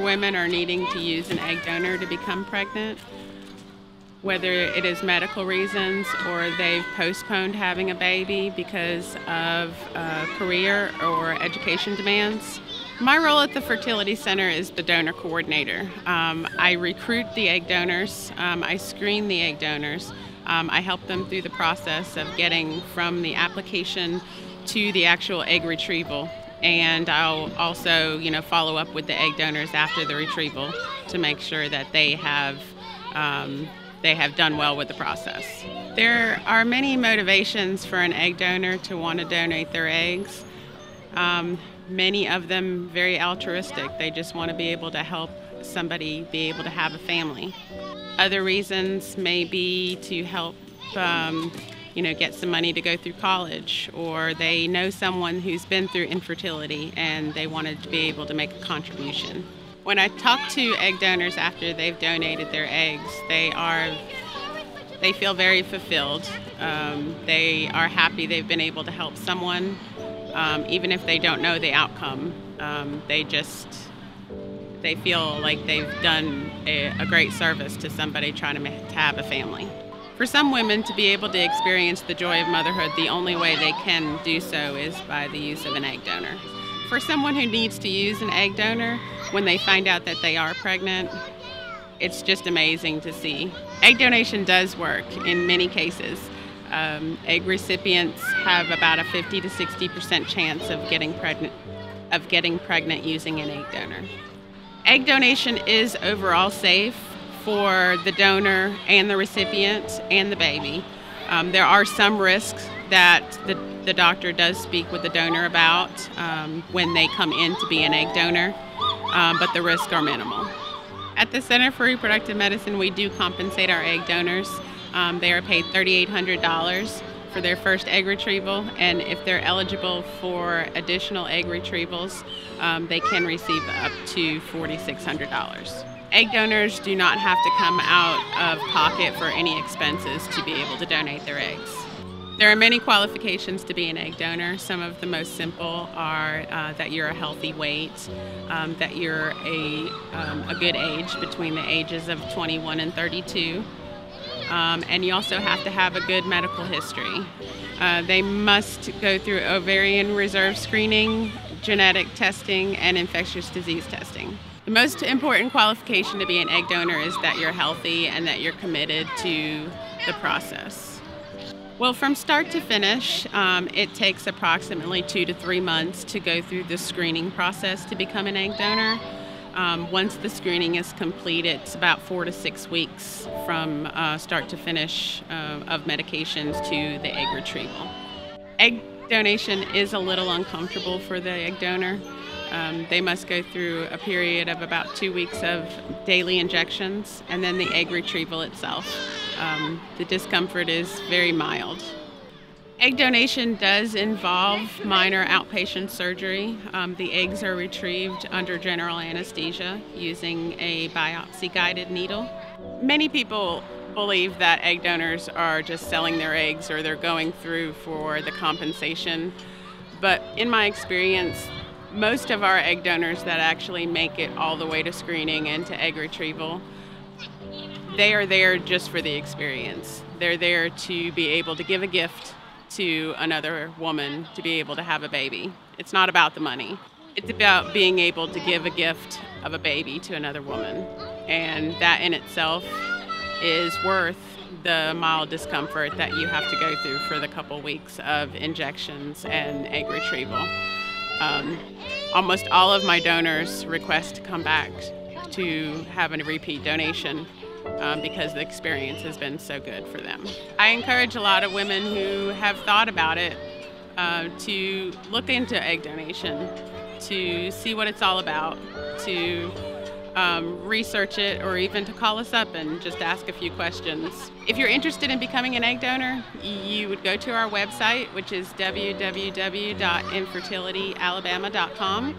women are needing to use an egg donor to become pregnant, whether it is medical reasons or they've postponed having a baby because of career or education demands. My role at the Fertility Center is the donor coordinator. I recruit the egg donors, I screen the egg donors, I help them through the process of getting from the application to the actual egg retrieval. And I'll also, follow up with the egg donors after the retrieval to make sure that they have done well with the process. There are many motivations for an egg donor to want to donate their eggs. Many of them very altruistic. They just want to be able to help somebody be able to have a family. Other reasons may be to help get some money to go through college, or they know someone who's been through infertility and they wanted to be able to make a contribution. When I talk to egg donors after they've donated their eggs, they feel very fulfilled. They are happy they've been able to help someone, even if they don't know the outcome. They feel like they've done a great service to somebody trying to have a family. For some women to be able to experience the joy of motherhood, the only way they can do so is by the use of an egg donor. For someone who needs to use an egg donor, when they find out that they are pregnant, it's just amazing to see. Egg donation does work in many cases. Egg recipients have about a 50 to 60% chance of getting pregnant using an egg donor. Egg donation is overall safe for the donor and the recipient and the baby. There are some risks that the doctor does speak with the donor about when they come in to be an egg donor, but the risks are minimal. At the Center for Reproductive Medicine, we do compensate our egg donors. They are paid $3,800 for their first egg retrieval, and if they're eligible for additional egg retrievals, they can receive up to $4,600. Egg donors do not have to come out of pocket for any expenses to be able to donate their eggs. There are many qualifications to be an egg donor. Some of the most simple are that you're a healthy weight, that you're a good age between the ages of 21 and 32, and you also have to have a good medical history. They must go through ovarian reserve screening, genetic testing, and infectious disease testing. The most important qualification to be an egg donor is that you're healthy and that you're committed to the process. Well, from start to finish, it takes approximately 2 to 3 months to go through the screening process to become an egg donor. Once the screening is complete, it's about 4 to 6 weeks from start to finish of medications to the egg retrieval. Egg donation is a little uncomfortable for the egg donor. They must go through a period of about 2 weeks of daily injections and then the egg retrieval itself. The discomfort is very mild. Egg donation does involve minor outpatient surgery. The eggs are retrieved under general anesthesia using a biopsy-guided needle. Many people believe that egg donors are just selling their eggs or they're going through for the compensation. But in my experience, most of our egg donors that actually make it all the way to screening and to egg retrieval, they are there just for the experience. They're there to be able to give a gift to another woman to be able to have a baby. It's not about the money. It's about being able to give a gift of a baby to another woman. And that in itself is worth the mild discomfort that you have to go through for the couple weeks of injections and egg retrieval. Almost all of my donors request to come back to have a repeat donation because the experience has been so good for them. I encourage a lot of women who have thought about it to look into egg donation, to see what it's all about, to research it, or even to call us up and just ask a few questions. If you're interested in becoming an egg donor, you would go to our website, which is www.infertilityalabama.com,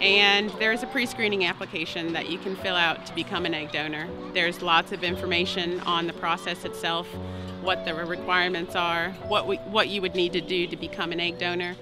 and there's a pre-screening application that you can fill out to become an egg donor. There's lots of information on the process itself, what the requirements are, what you would need to do to become an egg donor.